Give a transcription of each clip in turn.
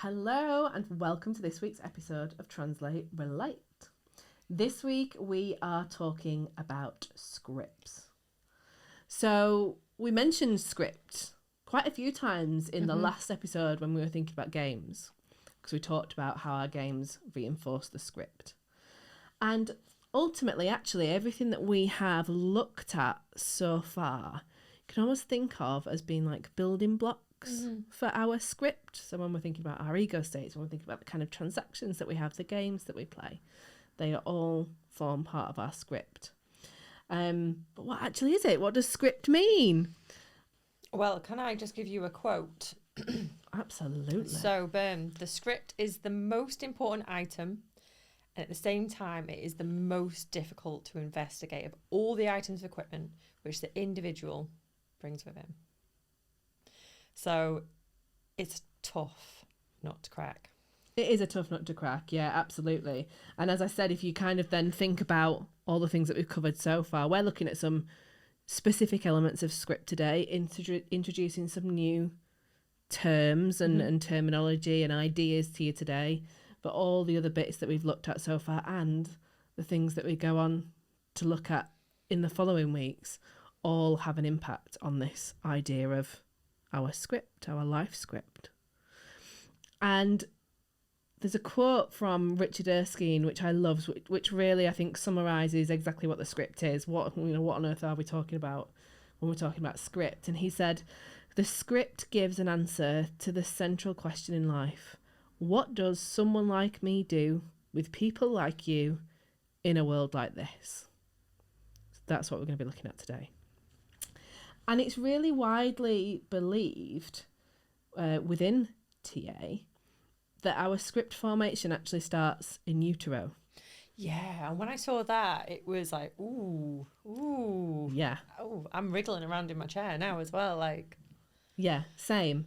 Hello and welcome to this week's episode of Translate Relate. This week we are talking about scripts. So we mentioned script quite a few times in the last episode when we were thinking about games, because we talked about how our games reinforce the script. And ultimately, actually, everything that we have looked at so far, you can almost think of as being like building blocks for our script. So when we're thinking about our ego states, when we're thinking about the kind of transactions that we have, the games that we play, they all form part of our script. But what actually is it? What does script mean? Well, can I just give you a quote? Absolutely. So, the script is the most important item, and at the same time, it is the most difficult to investigate of all the items of equipment which the individual brings with him. So, it's tough nut to crack. It is a tough nut to crack, yeah, absolutely. And as I said, if you kind of then think about all the things that we've covered so far, we're looking at some specific elements of script today, introducing some new terms and terminology and ideas to you today, but all the other bits that we've looked at so far and the things that we go on to look at in the following weeks all have an impact on this idea of our script, our life script. And there's a quote from Richard Erskine which I love, which really I think summarises exactly what the script is. What on earth are we talking about when we're talking about script? And he said, "The script gives an answer to the central question in life: what does someone like me do with people like you in a world like this?" So that's what we're going to be looking at today. And it's really widely believed within TA that our script formation actually starts in utero. Yeah, and when I saw that, it was like, ooh. Yeah. Oh, I'm wriggling around in my chair now as well, like. Yeah, same.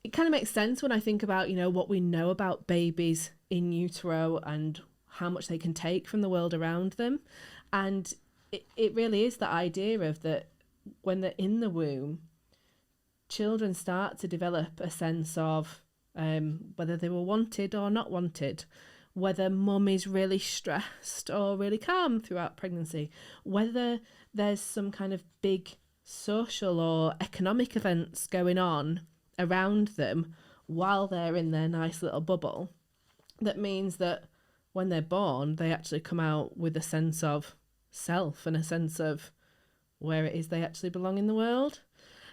It kind of makes sense when I think about, what we know about babies in utero and how much they can take from the world around them. And it really is the idea of that when they're in the womb, children start to develop a sense of whether they were wanted or not wanted, whether mum is really stressed or really calm throughout pregnancy, whether there's some kind of big social or economic events going on around them while they're in their nice little bubble. That means that when they're born, they actually come out with a sense of self and a sense of where it is they actually belong in the world.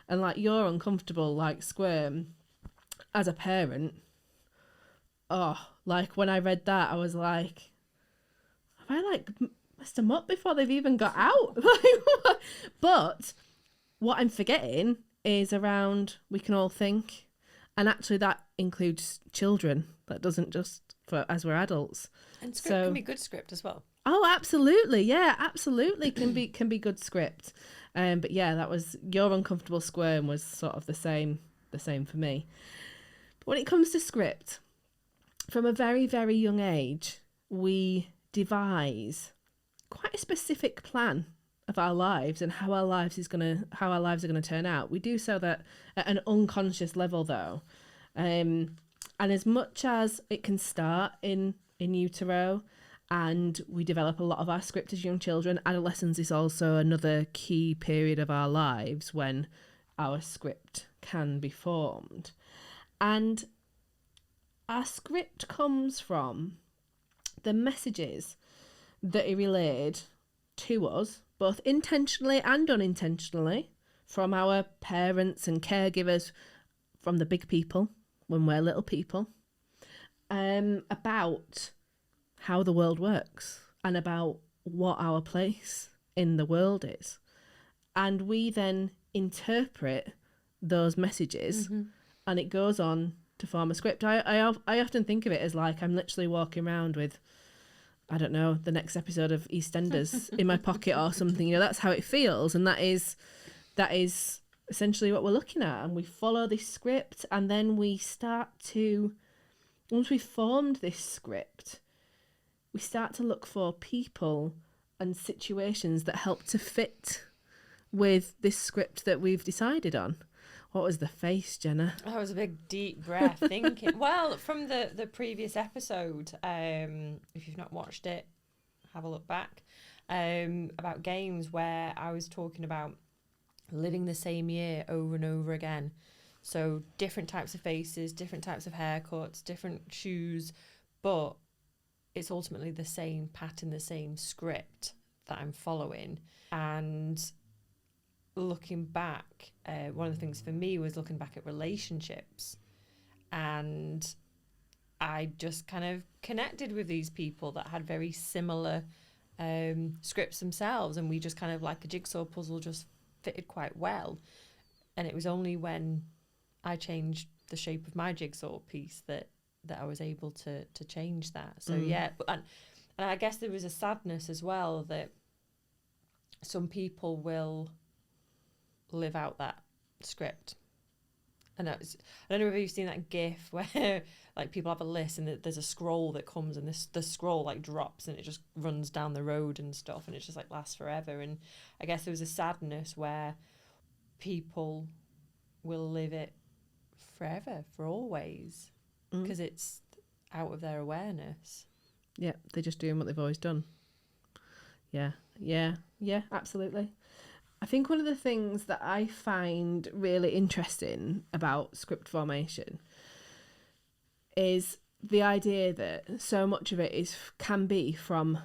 And like your uncomfortable squirm as a parent, when I read that, I was like, have I messed them up before they've even got out? But what I'm forgetting is around we can all think, and actually that includes children. That doesn't just for as we're adults. And script can be good script as well. Oh, absolutely, yeah, absolutely can be good script. But yeah, that was your uncomfortable squirm was sort of the same for me. But when it comes to script, from a very, very young age, we devise quite a specific plan of our lives and how our lives are going to turn out. We do so that at an unconscious level, though, and as much as it can start in utero, and we develop a lot of our script as young children, adolescence is also another key period of our lives when our script can be formed. And our script comes from the messages that are relayed to us, both intentionally and unintentionally, from our parents and caregivers, from the big people when we're little people, about how the world works and about what our place in the world is. And we then interpret those messages and it goes on to form a script. I often think of it as like I'm literally walking around with, I don't know, the next episode of EastEnders in my pocket or something. That's how it feels. And that is essentially what we're looking at. And we follow this script, and then we start to, once we've formed this script, we start to look for people and situations that help to fit with this script that we've decided on. What was the face, Jenna? That was a big deep breath thinking. Well, from the previous episode, if you've not watched it, have a look back, about games where I was talking about living the same year over and over again. So different types of faces, different types of haircuts, different shoes, but it's ultimately the same pattern, the same script that I'm following. And looking back, one of the things for me was looking back at relationships, and I just kind of connected with these people that had very similar scripts themselves, and we just kind of, like a jigsaw puzzle, just fitted quite well. And it was only when I changed the shape of my jigsaw piece that I was able to change that. So yeah, and I guess there was a sadness as well that some people will live out that script. And I don't know if you've seen that GIF where like people have a list and there's a scroll that comes, and the scroll like drops and it just runs down the road and stuff, and it just like lasts forever. And I guess there was a sadness where people will live it forever, for always, because it's out of their awareness. Yeah, they're just doing what they've always done. Yeah, absolutely. I think one of the things that I find really interesting about script formation is the idea that so much of it can be from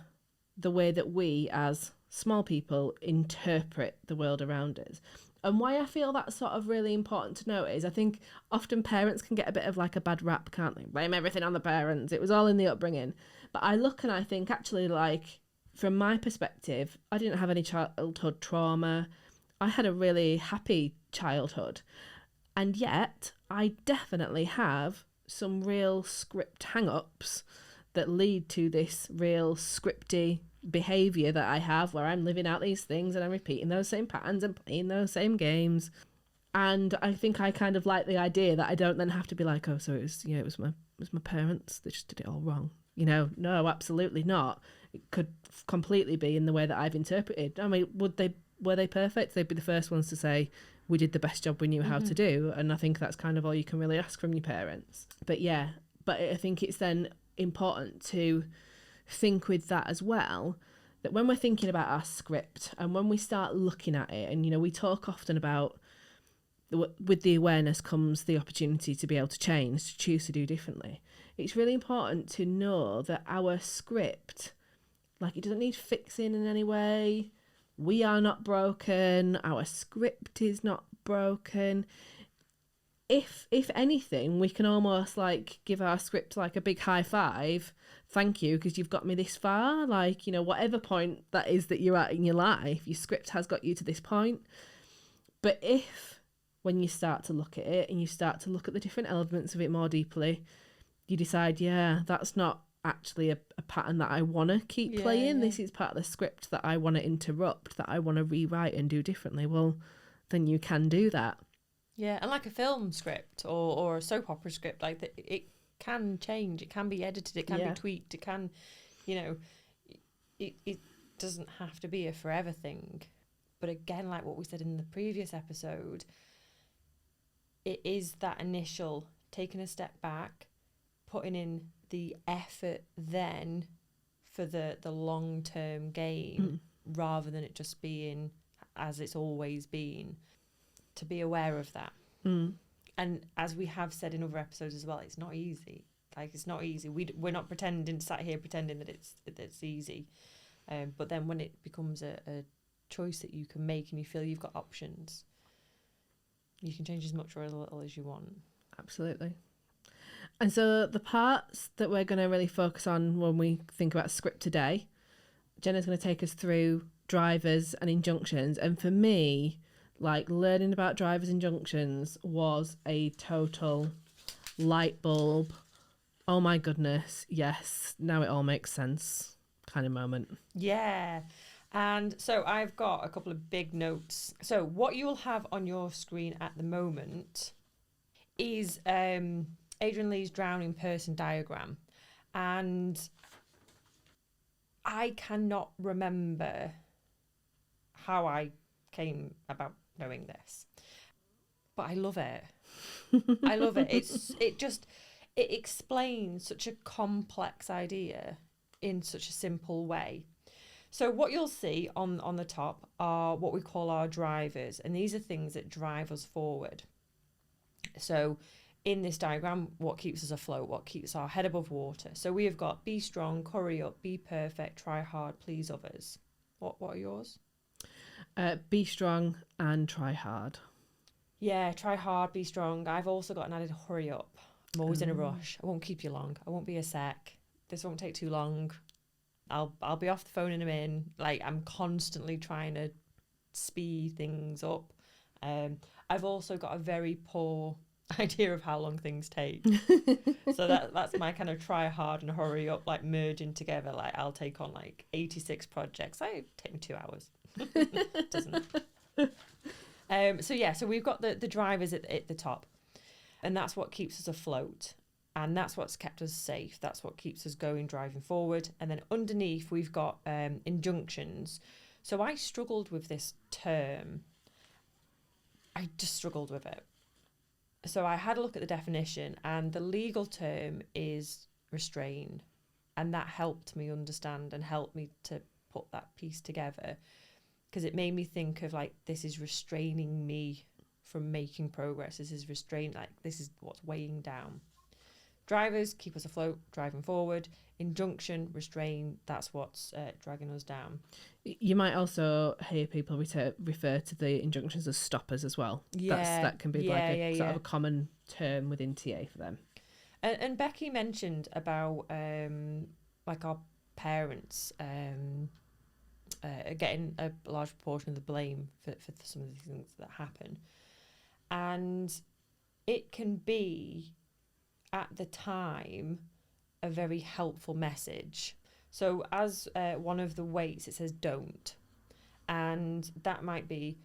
the way that we as small people interpret the world around us. And why I feel that's sort of really important to note is I think often parents can get a bit of like a bad rap, can't they? Blame everything on the parents. It was all in the upbringing. But I look and I think actually, like, from my perspective, I didn't have any childhood trauma. I had a really happy childhood. And yet I definitely have some real script hang-ups that lead to this real scripty behaviour that I have, where I'm living out these things and I'm repeating those same patterns and playing those same games. And I think I kind of like the idea that I don't then have to be like, oh, so it was my parents, they just did it all wrong. No, absolutely not. It could completely be in the way that I've interpreted. I mean, were they perfect? They'd be the first ones to say we did the best job we knew how to do. And I think that's kind of all you can really ask from your parents. But I think it's then important to think with that as well, that when we're thinking about our script and when we start looking at it, and we talk often about with the awareness comes the opportunity to be able to change, to choose to do differently. It's really important to know that our script, like, it doesn't need fixing in any way. We are not broken. Our script is not broken. If anything, we can almost like give our script like a big high five. Thank you, because you've got me this far. Like, whatever point that is that you're at in your life, your script has got you to this point. But if, when you start to look at it and you start to look at the different elements of it more deeply, you decide, that's not actually a pattern that I want to keep playing. This is part of the script that I want to interrupt, that I want to rewrite and do differently. Well, then you can do that. Yeah, and like a film script or a soap opera script, like it can change, it can be edited, it can be tweaked, it can, it doesn't have to be a forever thing. But again, like what we said in the previous episode, it is that initial taking a step back, putting in the effort then for the long-term gain, rather than it just being as it's always been. To be aware of that. And as we have said in other episodes as well, it's not easy. Like, it's not easy. We're not sat here pretending that it's easy. But then when it becomes a choice that you can make and you feel you've got options, you can change as much or as little as you want. Absolutely. And so the parts that we're going to really focus on when we think about script today, Jenna's going to take us through drivers and injunctions. And for me, like, learning about drivers and injunctions was a total light bulb. Oh my goodness, yes, now it all makes sense kind of moment. Yeah. And so I've got a couple of big notes. So what you'll have on your screen at the moment is Adrienne Lee's drowning person diagram. And I cannot remember how I came about knowing this. but I love it. I love it. It explains such a complex idea in such a simple way. So what you'll see on the top are what we call our drivers, and these are things that drive us forward. So in this diagram, what keeps us afloat, what keeps our head above water. So we have got be strong, hurry up, be perfect, try hard, please others. What are yours? Be strong and try hard. Yeah, try hard, be strong. I've also got an added hurry up. I'm always in a rush. I won't keep you long. I won't be a sec. This won't take too long. I'll be off the phone in a minute. Like, I'm constantly trying to speed things up. I've also got a very poor idea of how long things take. So that's my kind of try hard and hurry up, like merging together. Like, I'll take on like 86 projects. It take me 2 hours. Doesn't. So we've got the drivers at the top, and that's what keeps us afloat, and that's what's kept us safe. That's what keeps us going, driving forward. And then underneath we've got injunctions. So I struggled with this term. I just struggled with it. So I had a look at the definition, and the legal term is restrain, and that helped me understand and helped me to put that piece together, because it made me think of like, this is restraining me from making progress. This is restraint, like this is what's weighing down. Drivers keep us afloat, driving forward. Injunction, restrain, that's what's dragging us down. You might also hear people refer to the injunctions as stoppers as well. Yeah, that can be sort of a common term within TA for them. And Becki mentioned about like our parents getting a large proportion of the blame for some of the things that happen. And it can be, at the time, a very helpful message. So as one of the weights, it says don't. And that might be,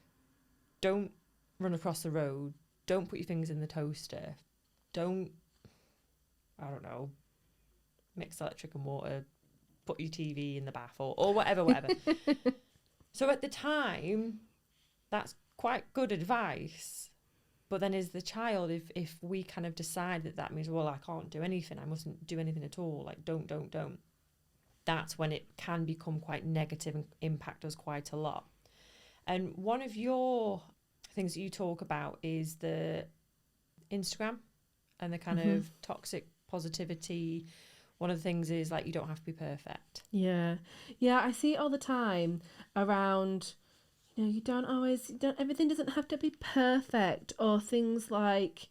don't run across the road, don't put your fingers in the toaster, don't, I don't know, mix electric and water, put your TV in the bath, or whatever. So at the time, that's quite good advice. But then as the child, if we kind of decide that means, well, I can't do anything, I mustn't do anything at all, like don't, that's when it can become quite negative and impact us quite a lot. And one of your things that you talk about is the Instagram and the kind of toxic positivity. One of the things is like, you don't have to be perfect. Yeah, I see it all the time around, everything doesn't have to be perfect, or things like,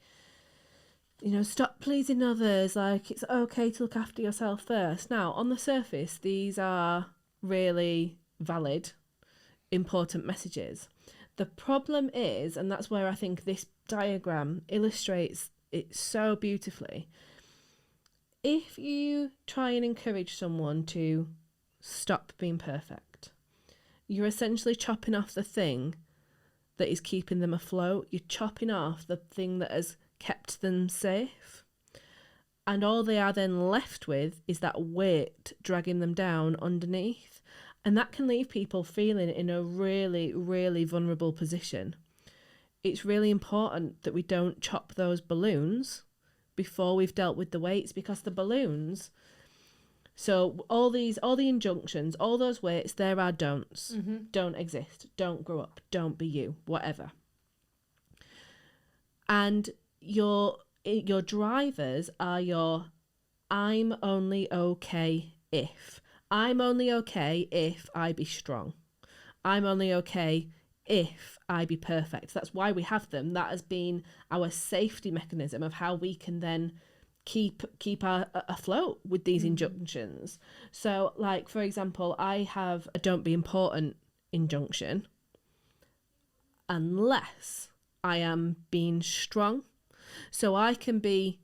stop pleasing others, like it's okay to look after yourself first. Now, on the surface, these are really valid, important messages. The problem is, and that's where I think this diagram illustrates it so beautifully, if you try and encourage someone to stop being perfect, you're essentially chopping off the thing that is keeping them afloat. You're chopping off the thing that has kept them safe. And all they are then left with is that weight dragging them down underneath. And that can leave people feeling in a really, really vulnerable position. It's really important that we don't chop those balloons before we've dealt with the weights, because the balloons, so all the injunctions, all those weights, there are don'ts. Don't exist, don't grow up, don't be you, whatever. And your drivers are your I'm only okay if. I'm only okay if I be strong. I'm only okay if I be perfect. That's why we have them. That has been our safety mechanism of how we can then keep our afloat with these injunctions. So, like, for example, I have a don't be important injunction unless I am being strong. So I can be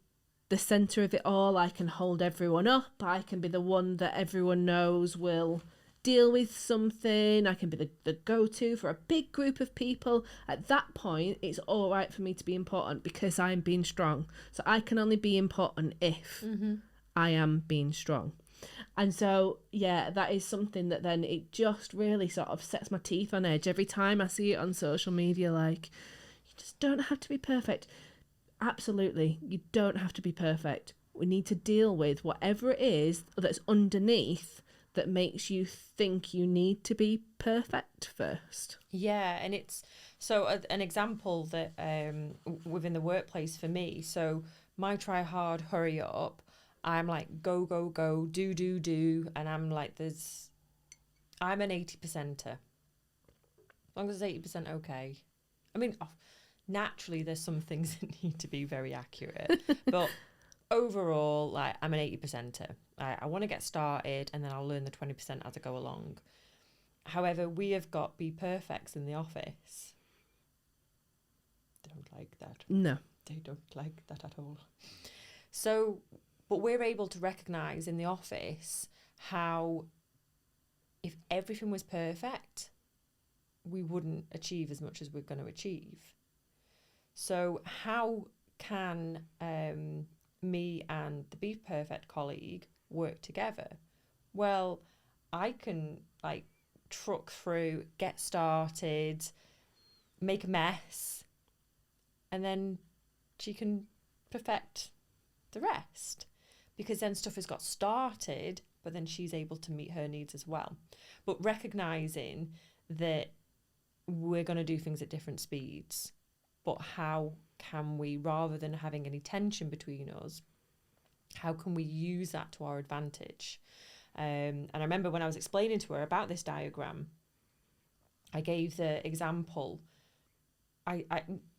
the centre of it all. I can hold everyone up. I can be the one that everyone knows will deal with something. I can be the go-to for a big group of people. At that point, it's all right for me to be important because I'm being strong. So I can only be important if I am being strong. And so, yeah, that is something that then it just really sort of sets my teeth on edge every time I see it on social media. Like, you just don't have to be perfect. Absolutely, you don't have to be perfect. We need to deal with whatever it is that's underneath that makes you think you need to be perfect first. Yeah, and it's so an example that within the workplace for me. So my try hard, hurry up. I'm like go go go, do do do, and I'm like I'm an 80%er. As long as it's 80% okay. I mean, naturally there's some things that need to be very accurate, but overall, like, I'm an 80%er. I want to get started and then I'll learn the 20% as I go along. However, we have got be perfects in the office. They don't like that. No. They don't like that at all. So, but we're able to recognise in the office how if everything was perfect, we wouldn't achieve as much as we're going to achieve. So how can me and the Be Perfect colleague work together? Well, I can like truck through, get started, make a mess, and then she can perfect the rest, because then stuff has got started, but then she's able to meet her needs as well. But recognising that we're going to do things at different speeds, but how can we, rather than having any tension between us, how can we use that to our advantage? And I remember when I was explaining to her about this diagram, I gave the example.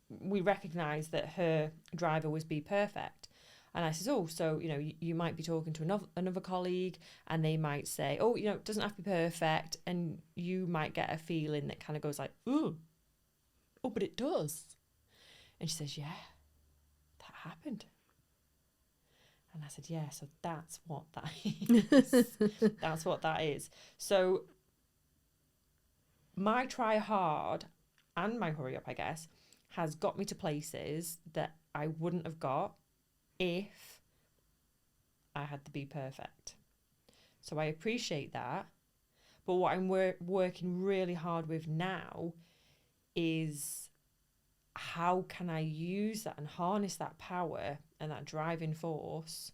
We recognised that her driver was Be Perfect. And I says, oh, so, you know, you might be talking to another colleague and they might say, oh, you know, it doesn't have to be perfect. And you might get a feeling that kind of goes like, oh, but it does. And she says, yeah, that happened. And I said, yeah, so that's what that is. That's what that is. So my try hard and my hurry up, I guess, has got me to places that I wouldn't have got if I had to be perfect. So I appreciate that. But what I'm working really hard with now is how can I use that and harness that power and that driving force,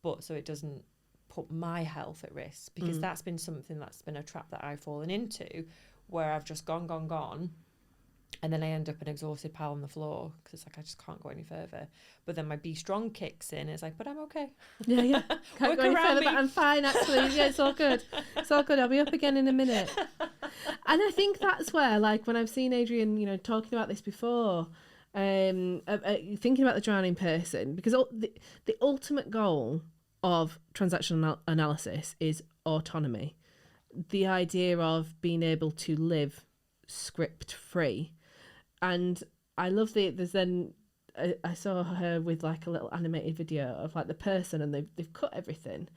but so it doesn't put my health at risk, because that's been something that's been a trap that I've fallen into, where I've just gone, and then I end up an exhausted pile on the floor because it's like I just can't go any further. But then my Be Strong kicks in. It's like, but I'm okay. Yeah. Can't go any further, but I'm fine, actually. Yeah, it's all good. It's all good. I'll be up again in a minute. And I think that's where, like, when I've seen Adrienne, you know, talking about this before, thinking about the drowning person, because the ultimate goal of transactional analysis is autonomy. The idea of being able to live script free. And I love there's then I saw her with like a little animated video of like the person, and they've cut everything,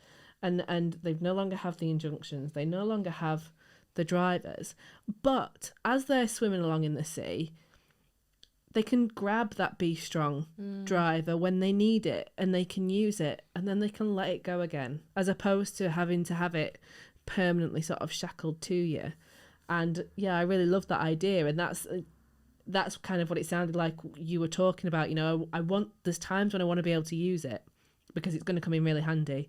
and they no longer have the injunctions, they no longer have the drivers, but as they're swimming along in the sea, they can grab that Be Strong driver when they need it, and they can use it, and then they can let it go again, as opposed to having to have it permanently sort of shackled to you. And yeah, I really love that idea, and that's kind of what it sounded like you were talking about. You know, there's times when I want to be able to use it because it's going to come in really handy,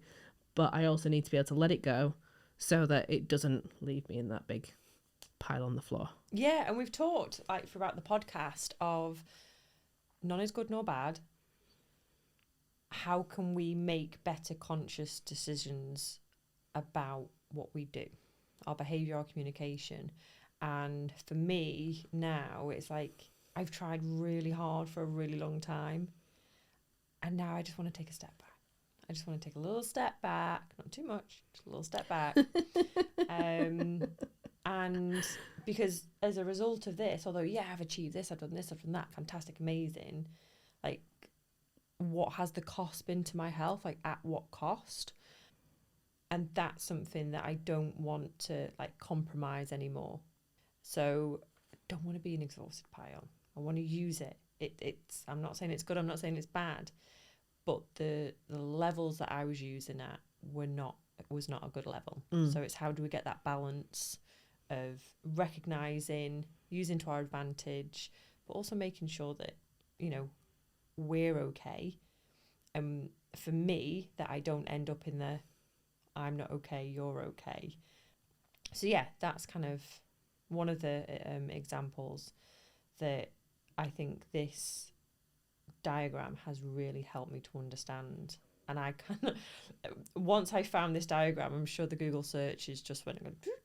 but I also need to be able to let it go so that it doesn't leave me in that big pile on the floor. Yeah, and we've talked like throughout the podcast of none is good nor bad. How can we make better conscious decisions about what we do, our behaviour, our communication? And for me now, it's like I've tried really hard for a really long time, and now I just want to take a step back. I just want to take a little step back, not too much, just a little step back. And because as a result of this, although, yeah, I've achieved this, I've done this, I've done that, fantastic, amazing, like, what has the cost been to my health? Like, at what cost? And that's something that I don't want to, like, compromise anymore. So I don't want to be an exhausted pile. I want to use it. It's. I'm not saying it's good. I'm not saying it's bad. But the levels that I was using at was not a good level. So it's how do we get that balance of recognising, using to our advantage, but also making sure that, you know, we're okay. And for me, that I don't end up in the I'm not okay, you're okay. So yeah, that's kind of one of the examples that I think this diagram has really helped me to understand. And I kind of, once I found this diagram, I'm sure the Google searches just went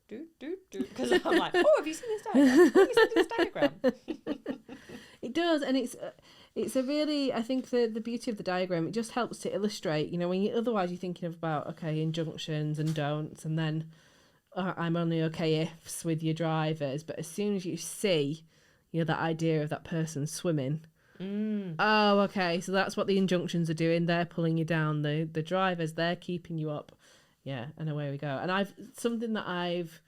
because I'm like, oh, have you seen this diagram? Have you seen this diagram? It does, and it's a really, I think the beauty of the diagram, it just helps to illustrate, you know, when you otherwise you're thinking about, okay, injunctions and don'ts, and then I'm only okay ifs with your drivers, but as soon as you see, you know, that idea of that person swimming, oh, okay, so that's what the injunctions are doing. They're pulling you down. The drivers, they're keeping you up. Yeah, and away we go. And something that I've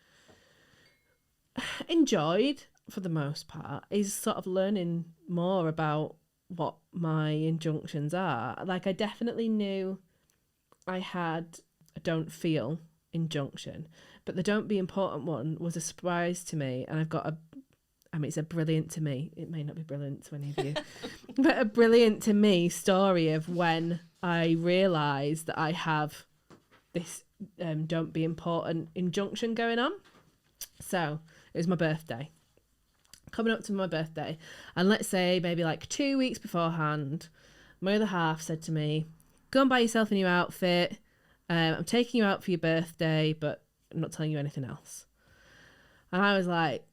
enjoyed for the most part is sort of learning more about what my injunctions are. Like, I definitely knew I had a don't feel injunction, but the don't be important one was a surprise to me. And I've got it's a brilliant to me. It may not be brilliant to any of you, but a brilliant to me story of when I realised that I have this don't be important injunction going on. So it was my birthday. Coming up to my birthday, and let's say maybe like 2 weeks beforehand, my other half said to me, go and buy yourself a new outfit. I'm taking you out for your birthday, but I'm not telling you anything else. And I was like,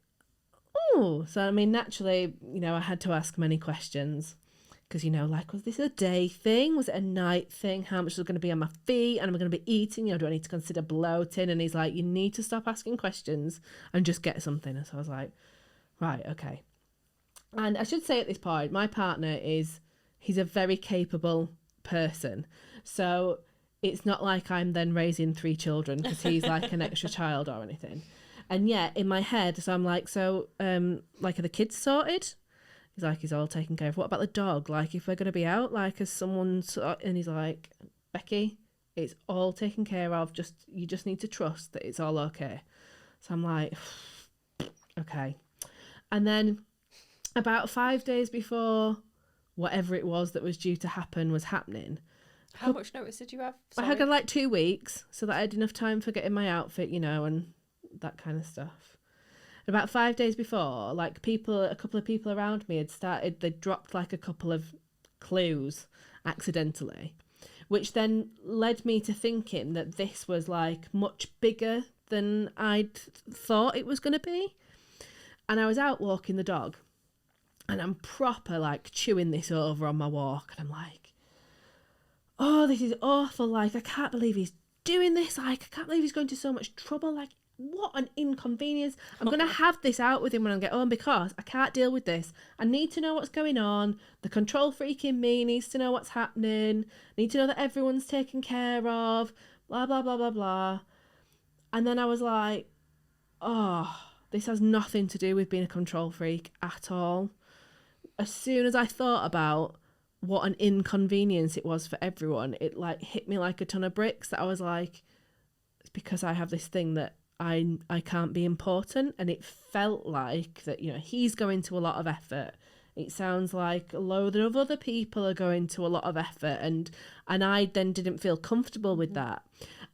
oh, so I mean, naturally, you know, I had to ask many questions because, you know, like, was this a day thing? Was it a night thing? How much was going to be on my feet? And am I going to be eating? You know, do I need to consider bloating? And he's like, you need to stop asking questions and just get something. And so I was like, right, okay. And I should say at this point, my partner he's a very capable person. So it's not like I'm then raising 3 children because he's like an extra child or anything. And yet in my head, so I'm like, like, are the kids sorted? He's like, he's all taken care of. What about the dog? Like, if we're going to be out, like, as someone, and he's like, Becki, it's all taken care of. You just need to trust that it's all okay. So I'm like, okay. And then about 5 days before whatever it was that was due to happen was happening. How much notice did you have? Sorry. I had like 2 weeks so that I had enough time for getting my outfit, you know, and that kind of stuff. About 5 days before, like, a couple of people around me they'd dropped like a couple of clues accidentally, which then led me to thinking that this was like much bigger than I'd thought it was going to be. And I was out walking the dog and I'm proper like chewing this over on my walk, and I'm like, oh, this is awful. Like, I can't believe he's doing this. Like, I can't believe he's going to so much trouble. Like, what an inconvenience. I'm going to have this out with him when I get home because I can't deal with this. I need to know what's going on. The control freak in me needs to know what's happening. I need to know that everyone's taken care of. Blah, blah, blah, blah, blah. And then I was like, oh, this has nothing to do with being a control freak at all. As soon as I thought about what an inconvenience it was for everyone, it like hit me like a ton of bricks, that I was like, it's because I have this thing that I can't be important. And it felt like that, you know, he's going to a lot of effort. It sounds like a load of other people are going to a lot of effort, and I then didn't feel comfortable with that.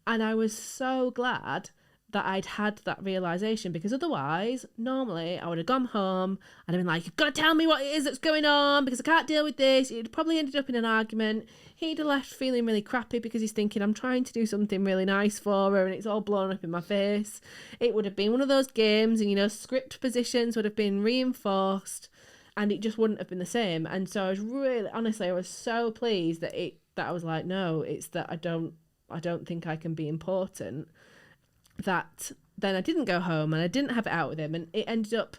And I was so glad that I'd had that realisation, because otherwise, normally, I would have gone home and I'd been like, you've got to tell me what it is that's going on because I can't deal with this. It'd probably ended up in an argument. He'd have left feeling really crappy because he's thinking, I'm trying to do something really nice for her and it's all blown up in my face. It would have been one of those games, and, you know, script positions would have been reinforced and it just wouldn't have been the same. And so I was really, honestly, I was so pleased that I was like, no, it's that I don't think I can be important. That then I didn't go home and I didn't have it out with him, and it ended up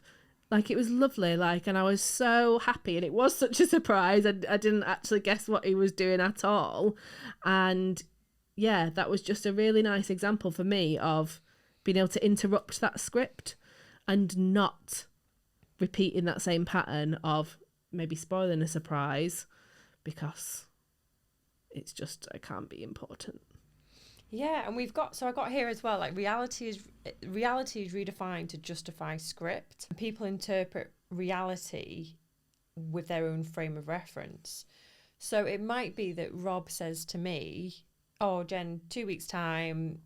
like, it was lovely, like, and I was so happy, and it was such a surprise. I didn't actually guess what he was doing at all. And yeah, that was just a really nice example for me of being able to interrupt that script and not repeating that same pattern of maybe spoiling a surprise because it's just, I can't be important. Yeah, and I got here as well, like, reality is redefined to justify script. People interpret reality with their own frame of reference. So it might be that Rob says to me, oh, Jen, 2 weeks time,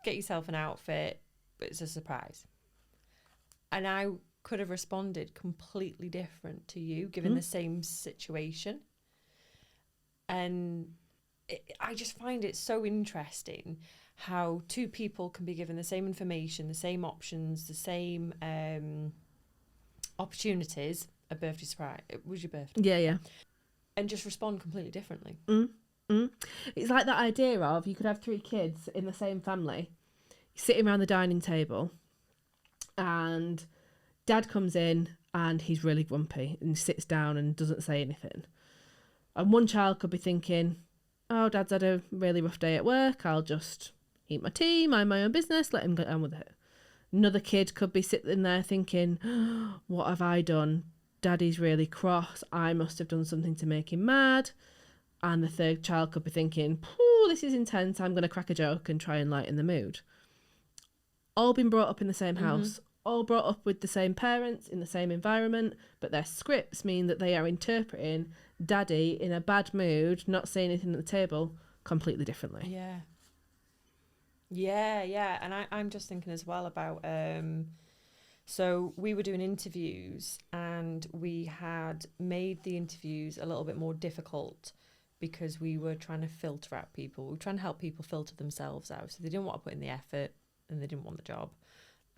get yourself an outfit, but it's a surprise. And I could have responded completely different to you, given the same situation. And I just find it so interesting how two people can be given the same information, the same options, the same opportunities. A birthday surprise. It was your birthday. Yeah. And just respond completely differently. It's like that idea of you could have 3 kids in the same family, sitting around the dining table, and dad comes in and he's really grumpy and sits down and doesn't say anything. And one child could be thinking, oh, dad's had a really rough day at work, I'll just eat my tea, mind my own business, let him get on with it. Another kid could be sitting there thinking, oh, what have I done? Daddy's really cross, I must have done something to make him mad. And the third child could be thinking, this is intense, I'm going to crack a joke and try and lighten the mood. All been brought up in the same house, all brought up with the same parents, in the same environment, but their scripts mean that they are interpreting daddy in a bad mood, not saying anything at the table, completely differently. Yeah. And I'm just thinking as well about... So we were doing interviews and we had made the interviews a little bit more difficult because we were trying to filter out people. We were trying to help people filter themselves out. So they didn't want to put in the effort and they didn't want the job.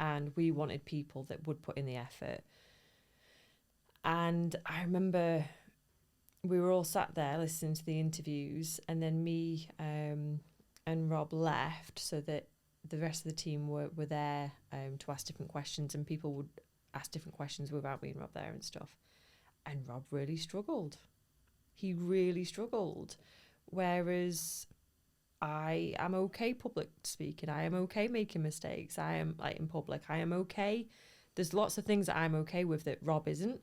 And we wanted people that would put in the effort. And I remember we were all sat there listening to the interviews, and then me and Rob left so that the rest of the team were there to ask different questions, and people would ask different questions without being Rob there and stuff. And Rob really struggled. He really struggled. Whereas I am okay public speaking. I am okay making mistakes. I am in public. I am okay. There's lots of things that I'm okay with that Rob isn't.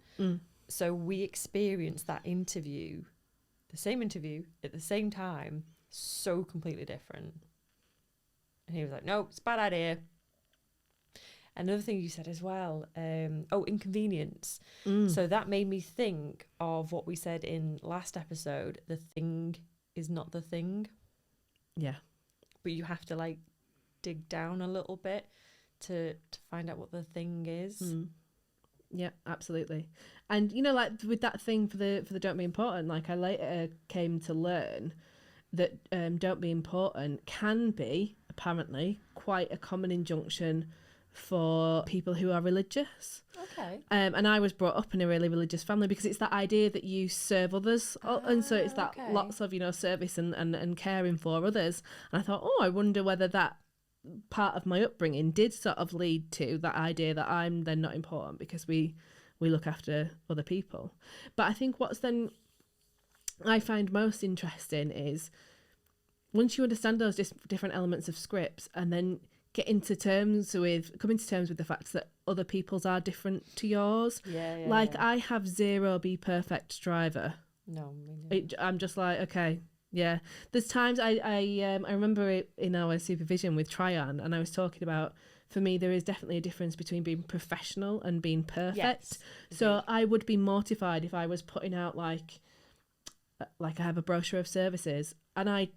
So we experienced that interview, the same interview at the same time, so completely different. And he was like, no, it's a bad idea. Another thing you said as well, inconvenience. So that made me think of what we said in last episode. The thing is not the thing. Yeah. But you have to dig down a little bit to find out what the thing is. Yeah, absolutely. And with that thing for the don't be important, I later came to learn that don't be important can be apparently quite a common injunction for people who are religious. Okay. And I was brought up in a really religious family because it's that idea that you serve others, and so it's that lots of service and caring for others. And I thought, I wonder whether that part of my upbringing did sort of lead to that idea that I'm then not important because we look after other people. But I think what's then I find most interesting is once you understand those different elements of scripts and then coming to terms with the fact that other people's are different to yours. I have zero be perfect driver. No, I'm just like, okay, yeah. There's times I remember it in our supervision with Tryon, and I was talking about, for me, there is definitely a difference between being professional and being perfect. Yes, so I would be mortified if I was putting out like I have a brochure of services and I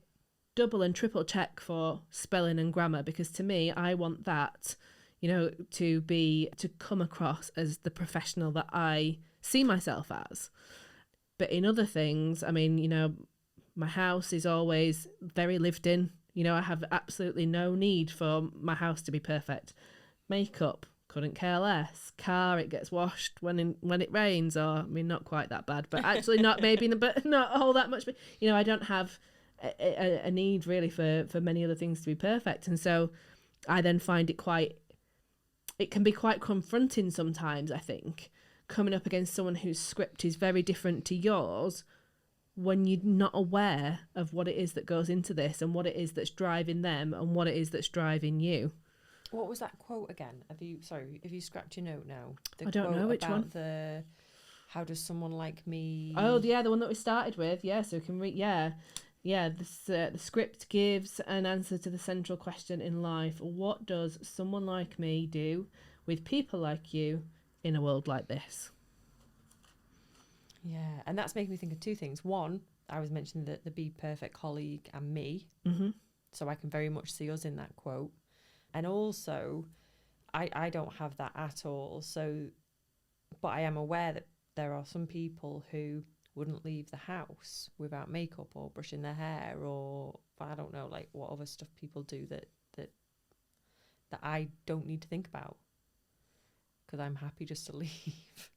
double and triple check for spelling and grammar, because to me, I want that, to come across as the professional that I see myself as. But in other things, I mean, my house is always very lived in. I have absolutely no need for my house to be perfect. Makeup, couldn't care less. Car, it gets washed when it rains, or not quite that bad, but actually not but not all that much. But I don't have a need really for many other things to be perfect, and so I then find it can be quite confronting sometimes, I think, coming up against someone whose script is very different to yours when you're not aware of what it is that goes into this and what it is that's driving them and what it is that's driving you. What was that quote again? Have you scrapped your note now? I don't know which one. How does someone like me... Oh, yeah, the one that we started with. Yeah, so we can read... Yeah, the script gives an answer to the central question in life. What does someone like me do with people like you in a world like this? Yeah, and that's making me think of two things. One, I was mentioning the be perfect colleague and me. Mm-hmm. So I can very much see us in that quote. And also, I don't have that at all. So, but I am aware that there are some people who wouldn't leave the house without makeup or brushing their hair, or I don't know, like what other stuff people do that I don't need to think about, because I'm happy just to leave.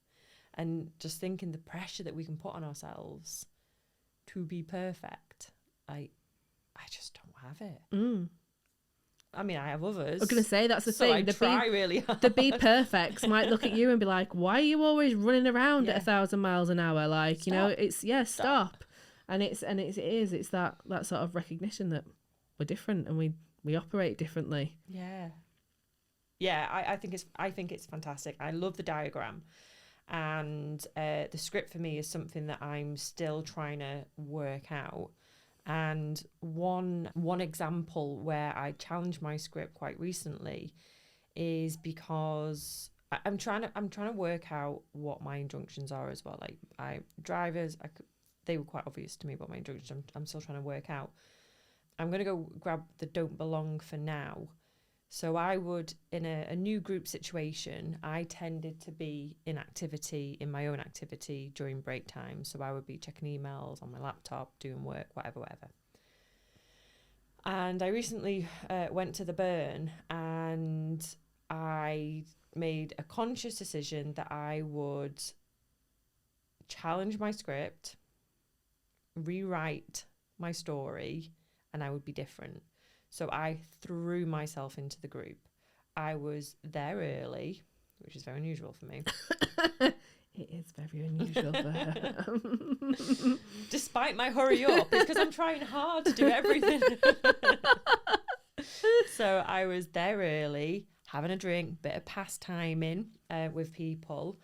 And just thinking the pressure that we can put on ourselves to be perfect, I just don't have it. I mean, I have others. I was going to say, that's the so thing. I try really hard. The be perfects might look at you and be like, why are you always running around at 1,000 miles an hour? Like, you know, it's, stop. And it is that sort of recognition that we're different and we operate differently. Yeah. Yeah, I think it's fantastic. I love the diagram. And the script for me is something that I'm still trying to work out. And one example where I challenged my script quite recently is because I'm trying to work out what my injunctions are as well. Like they were quite obvious to me, but my injunctions I'm still trying to work out. I'm going to go grab the don't belong for now. So I would, in a new group situation, I tended to be in my own activity during break time. So I would be checking emails on my laptop, doing work, whatever. And I recently went to the burn, and I made a conscious decision that I would challenge my script, rewrite my story, and I would be different. So I threw myself into the group. I was there early, which is very unusual for me. It is very unusual for her. Despite my hurry up, it's because I'm trying hard to do everything. So I was there early, having a drink, bit of pastiming with people.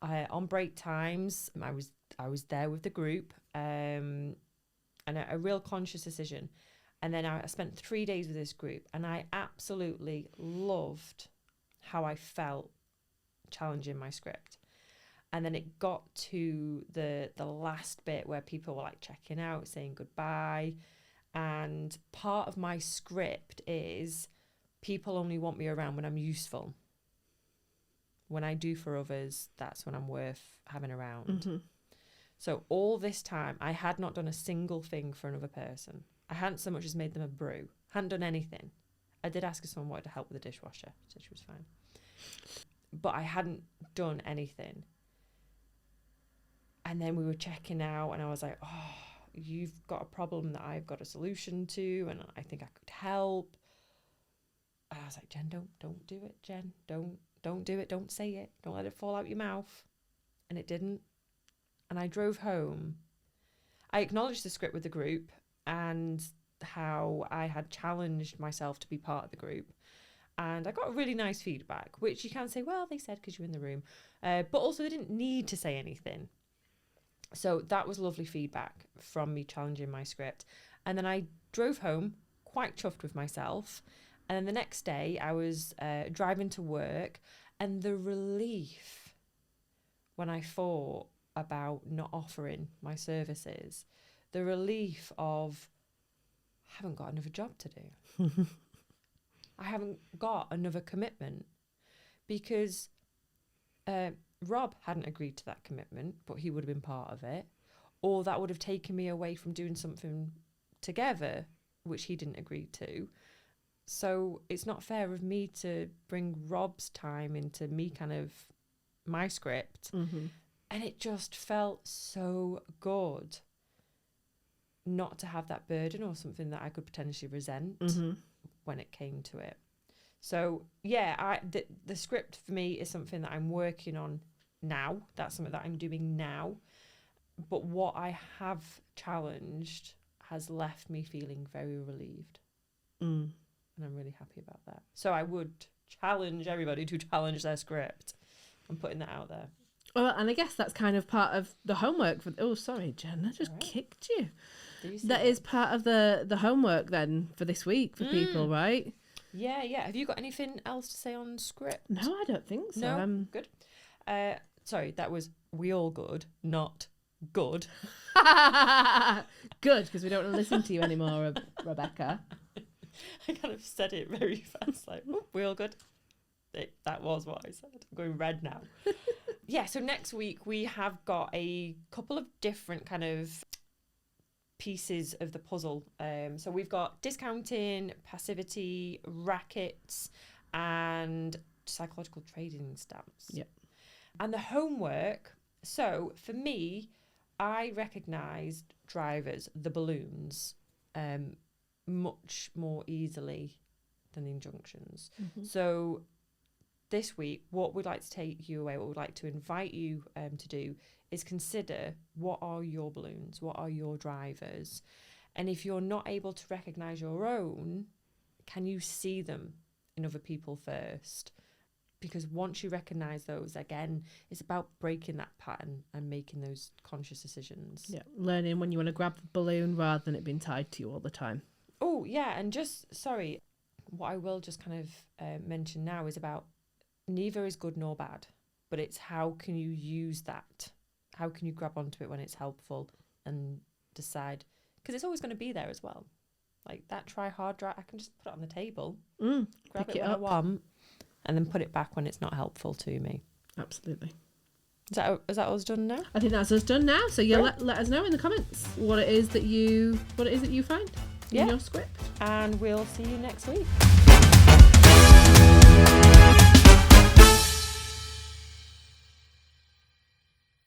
On break times, I was there with the group, and a real conscious decision. And then I spent 3 days with this group, and I absolutely loved how I felt challenging my script. And then it got to the last bit where people were like checking out, saying goodbye. And part of my script is people only want me around when I'm useful. When I do for others, that's when I'm worth having around. Mm-hmm. So all this time, I had not done a single thing for another person. I hadn't so much as made them a brew. Hadn't done anything. I did ask if someone wanted to help with the dishwasher. Said she was fine. But I hadn't done anything. And then we were checking out, and I was like, oh, you've got a problem that I've got a solution to, and I think I could help. And I was like, Jen, don't do it, Jen. Don't do it. Don't say it. Don't let it fall out your mouth. And it didn't. And I drove home. I acknowledged the script with the group and how I had challenged myself to be part of the group. And I got really nice feedback, which you can say, well, they said because you're in the room. But also they didn't need to say anything. So that was lovely feedback from me challenging my script. And then I drove home quite chuffed with myself. And then the next day I was driving to work, and the relief when I thought about not offering my services, the relief of I haven't got another job to do. I haven't got another commitment, because Rob hadn't agreed to that commitment, but he would have been part of it, or that would have taken me away from doing something together, which he didn't agree to. So it's not fair of me to bring Rob's time into me kind of my script. Mm-hmm. And it just felt so good not to have that burden or something that I could potentially resent when it came to it. So yeah, the script for me is something that I'm working on now. That's something that I'm doing now. But what I have challenged has left me feeling very relieved. And I'm really happy about that. So I would challenge everybody to challenge their script. I'm putting that out there. Well, and I guess that's kind of part of the homework. Oh, sorry, Jen, I just kicked you. That is part of the homework then for this week for people, right? Yeah. Have you got anything else to say on script? No, I don't think so. No, good. Sorry, that was we all good, not good. Good, because we don't want to listen to you anymore, Rebecca. I kind of said it very fast, like, oh, we all good. That was what I said. I'm going red now. Yeah, so next week we have got a couple of different kind of pieces of the puzzle. So we've got discounting, passivity, rackets, and psychological trading stamps. Yep. And the homework, so for me, I recognised drivers, the balloons, much more easily than the injunctions. Mm-hmm. So this week, what we'd like to take you away, what we'd like to invite you to do is consider, what are your balloons? What are your drivers? And if you're not able to recognise your own, can you see them in other people first? Because once you recognise those, again, it's about breaking that pattern and making those conscious decisions. Yeah, learning when you want to grab the balloon rather than it being tied to you all the time. Oh, yeah, and what I will just kind of mention now is about neither is good nor bad, but it's how can you use that? How can you grab onto it when it's helpful and decide? Because it's always going to be there as well. Like that try hard drive, I can just put it on the table, grab it when I want, and then put it back when it's not helpful to me. Absolutely. Is that us done now? I think that's us done now. So you let us know in the comments what it is that you find in your script. And we'll see you next week.